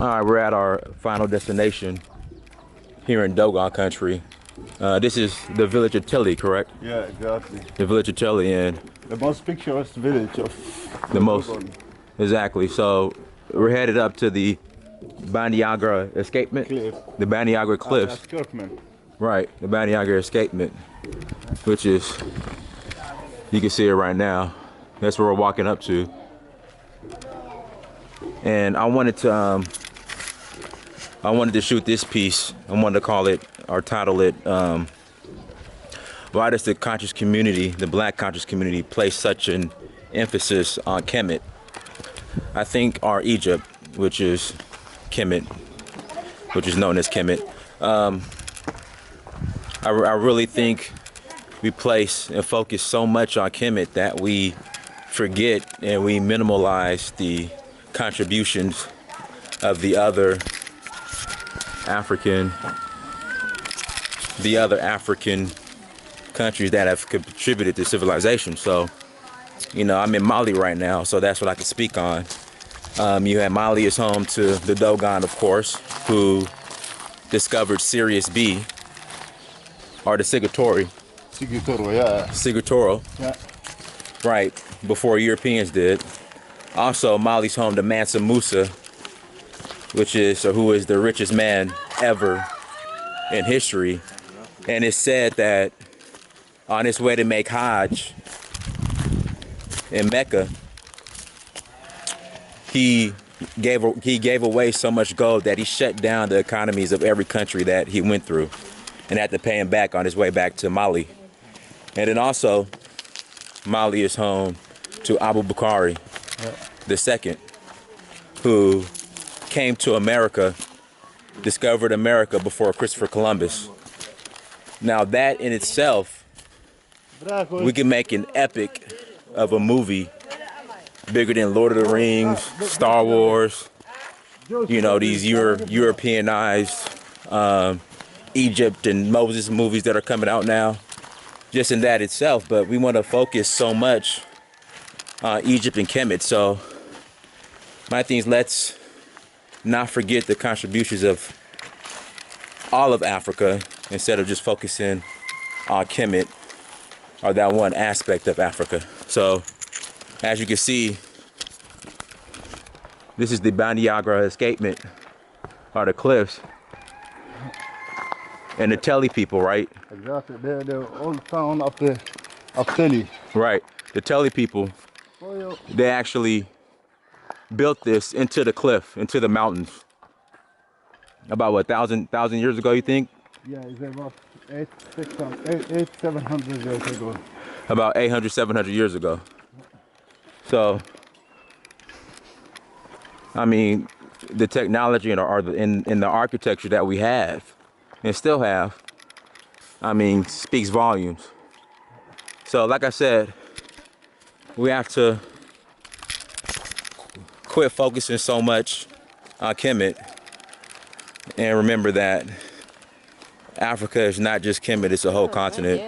All right, we're at our final destination here in Dogon country. This is the village of Tilly, correct? Yeah, exactly. The village of Tilly, and The most picturesque village of the most, Dogon. exactly. So we're headed up to the Baniagra escapement, Cliff. the Baniagra That's cliffs, Kirkman. right? The Baniagra escapement, which is, you can see it right now. That's where we're walking up to. And I wanted to shoot this piece. I wanted to call it or title it, why does the conscious community, the black conscious community, place such an emphasis on Kemet? I think our Egypt, which is Kemet, which is known as Kemet, I really think we place and focus so much on Kemet that we forget and we minimalize the contributions of the other African countries that have contributed to civilization. So, you know, I'm in Mali right now, so that's what I can speak on. You have Mali is home to the Dogon, of course, who discovered Sirius B, or the Sigurtori. Sigurtoro, yeah. Sigurtoro, Yeah. right, before Europeans did. Also, Mali's home to Mansa Musa, who is the richest man ever in history. And it's said that on his way to make Hajj in Mecca, he gave away so much gold that he shut down the economies of every country that he went through and had to pay him back on his way back to Mali. And then also, Mali is home to Abu Bakr II, who came to America, discovered America before Christopher Columbus. Now that in itself, we can make an epic of a movie bigger than Lord of the Rings, Star Wars, you know, these Europeanized Egypt and Moses movies that are coming out now, just in that itself. But we want to focus so much on Egypt and Kemet. So my thing is, let's not forget the contributions of all of Africa instead of just focusing on Kemet, or that one aspect of Africa. So as you can see, this is the Baniagra escapement, or the cliffs, and the Telly people, right? Exactly. They're the old town of Tilly. Right. The Telly people, they actually built this into the cliff, into the mountains. About what, thousand years ago, you think? Yeah, it's about 700 years ago. About 800, 700 years ago. So, I mean, the technology and the architecture that we have and still have, I mean, speaks volumes. So, like I said, we have to quit focusing so much on Kemet and remember that Africa is not just Kemet, it's a whole continent.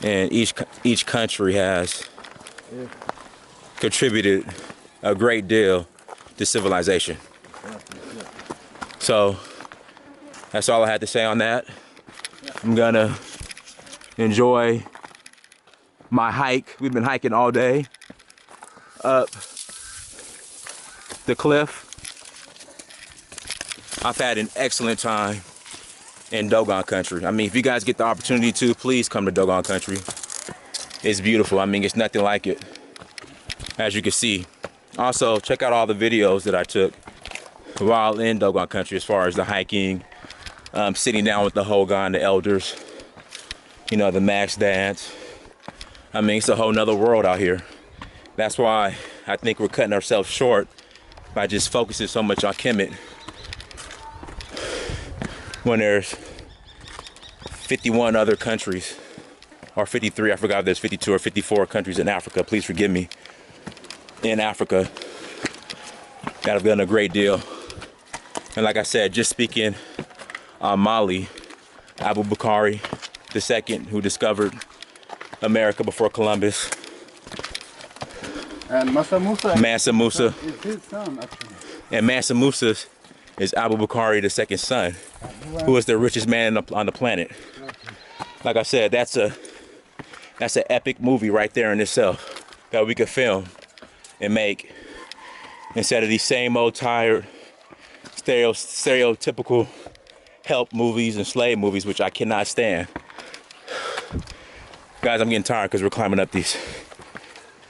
And each country has contributed a great deal to civilization. So that's all I had to say on that. I'm gonna enjoy my hike. We've been hiking all day up the cliff. I've had an excellent time in Dogon country. I mean, if you guys get the opportunity to, please come to Dogon country. It's beautiful. I mean, it's nothing like it, as you can see. Also, check out all the videos that I took while in Dogon country, as far as the hiking, sitting down with the Hogan, the elders, you know, the max dance. I mean, it's a whole nother world out here. That's why I think we're cutting ourselves short by just focusing so much on Kemet, when there's 51 other countries, or 53, I forgot if there's 52 or 54 countries in Africa, please forgive me, in Africa, that have done a great deal. And like I said, just speaking on Mali, Abu Bakr II, who discovered America before Columbus. And Mansa Musa Mansa Musa. is his son, actually. And Mansa Musa is Abu Bakari II's son, who is the richest man on the planet. Like I said, that's an epic movie right there in itself that we could film and make instead of these same old tired stereotypical help movies and slave movies, which I cannot stand. Guys, I'm getting tired because we're climbing up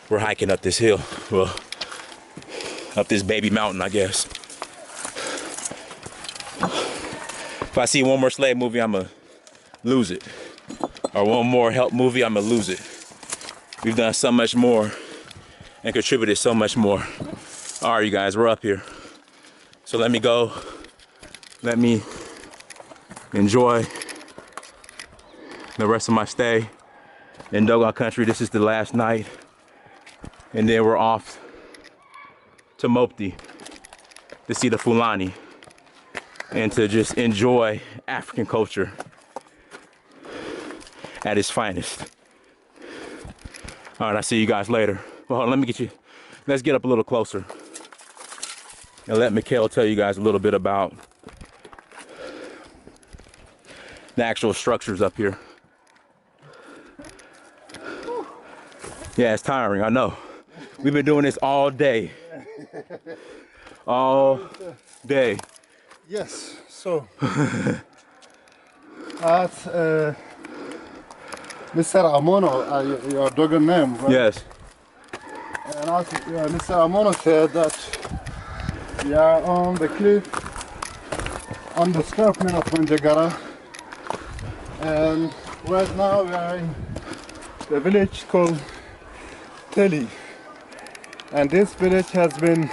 we're hiking up this hill. Well, up this baby mountain, I guess. If I see one more slave movie, I'ma lose it. Or one more help movie, I'ma lose it. We've done so much more and contributed so much more. All right, you guys, we're up here. So let me go. Let me enjoy the rest of my stay in Dogon country. This is the last night. And then we're off to Mopti to see the Fulani and to just enjoy African culture at its finest. All right, I'll see you guys later. Well, hold on, let's get up a little closer and let Mikhail tell you guys a little bit about the actual structures up here. Yeah, it's tiring, I know. We've been doing this all day. All day. Yes, so that's Mr. Amono, your Dogon name, right? Yes. And as Mr. Amono said that we are on the cliff on the escarpment of Manjagara, and right now we are in the village called Teli, and this village has been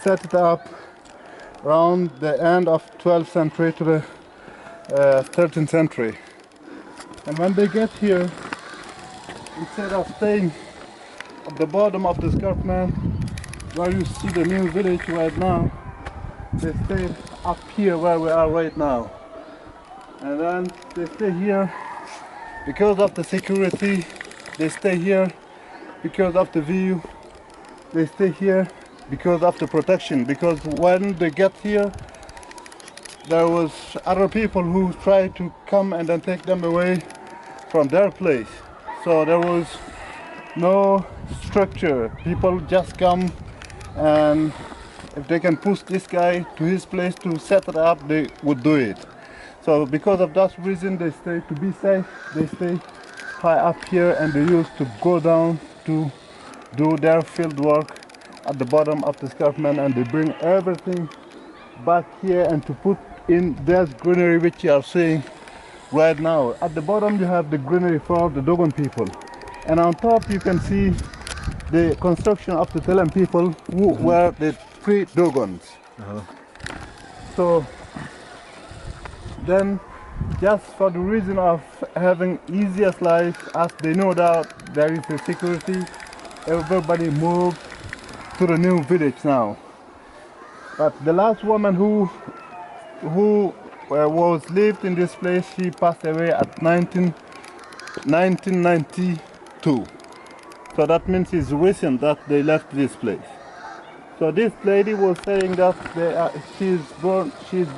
set up around the end of 12th century to the 13th century. And when they get here, instead of staying at the bottom of the escarpment where you see the new village right now, they stay up here where we are right now. And then they stay here because of the security, they stay here because of the view, they stay here because of the protection, because when they get here there was other people who tried to come and then take them away from their place. So there was no structure. People just come, and if they can push this guy to his place to set it up, they would do it. So because of that reason, they stay, to be safe, they stay high up here, and they used to go down to do their field work at the bottom of the escarpment, and they bring everything back here and to put in that greenery which you are seeing right now. At the bottom you have the greenery for the Dogon people, and on top you can see the construction of the Telem people who were the pre-Dogons. So then, just for the reason of having easiest life, as they know that there is a security, everybody moved to the new village now. But the last woman who was lived in this place, she passed away at 1992. So that means it's recent that they left this place. So this lady was saying that she's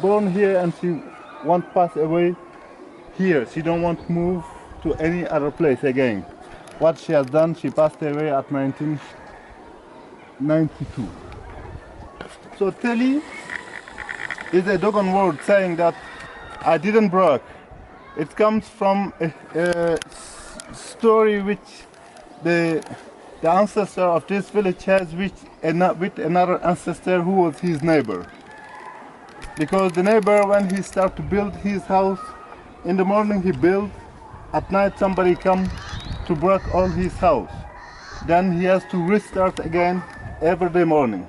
born here and she won't pass away here. She don't want to move to any other place again. What she has done, she passed away at 1992. So Teli is a Dogon word saying that I didn't break. It comes from a story which the ancestor of this village has with another ancestor who was his neighbor. Because the neighbor, when he started to build his house, in the morning he built, at night somebody come to break all his house. Then he has to restart again every day morning.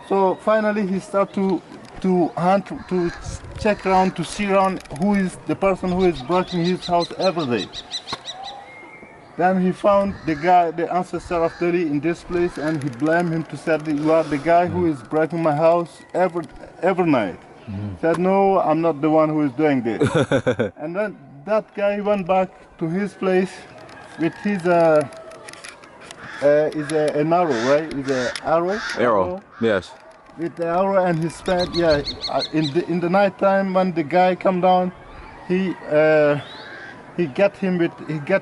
So finally he started to hunt, to check around, to see around who is the person who is breaking his house every day. Then he found the guy, the ancestor of Teli in this place, and he blamed him to say, you are the guy who is breaking my house every night. Said, no, I'm not the one who is doing this. And then that guy went back to his place with his is an arrow, right? Is an arrow? Arrow, yes. with the arrow, and he spent, yeah, in the night time when the guy come down, he got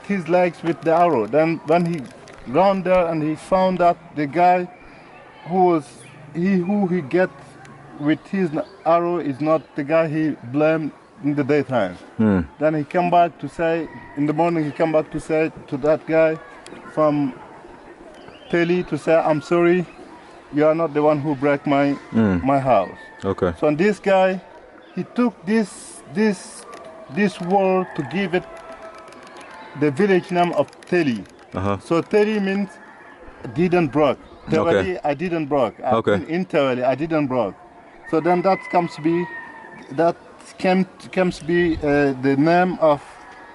his legs with the arrow. Then when he round there and he found that the guy who he get with his arrow is not the guy he blamed in the daytime. Then he come back to say, in the morning he come back to say to that guy from Teli to say, I'm sorry, you are not the one who broke my house. Okay. So this guy, he took this word to give it the village name of Teli. So Teli means didn't broke. Tewali, I didn't broke. Okay. In Tewali, I didn't broke. So then that comes to be the name of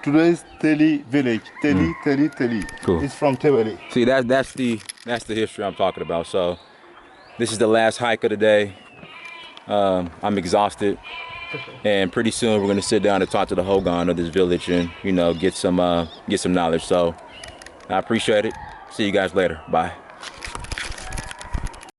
today's Teli village. Teli. Cool. It's from Tewali. See, that's the history I'm talking about. So this is the last hike of the day. I'm exhausted, and pretty soon we're gonna sit down and talk to the Hogan of this village and get some knowledge. So I appreciate it. See you guys later. Bye.